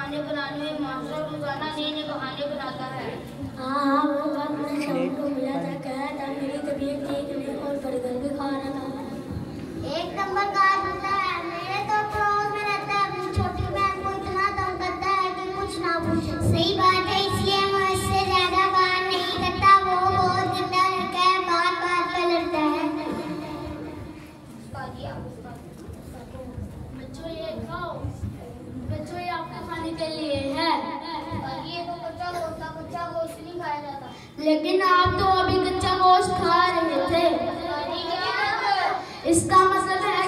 खाने बनाने में मास्टर रोजाना नए नए बहाने बनाता है। हाँ, वो बात मैं शाम को मिला था, कहा था मेरी तबीयत ठीक नहीं और बर्गर भी खा रहा था। एक नंबर का होता है। मेरे तो पड़ोस में रहता है, अपनी छोटी बहन को इतना तंग करता है कि कुछ ना पूछो। सही बात है, इसलिए वो इससे ज्यादा बात नहीं करता। वो बहुत गंदा लड़का है, बात बात पे लड़ता है। बच्चों ये खाओ, बच्चों ये आपके खाने के लिए है। ये तो कच्चा गोश्त नहीं खाया जाता। लेकिन आप तो अभी कच्चा गोश्त खा रहे थे। इसका मतलब है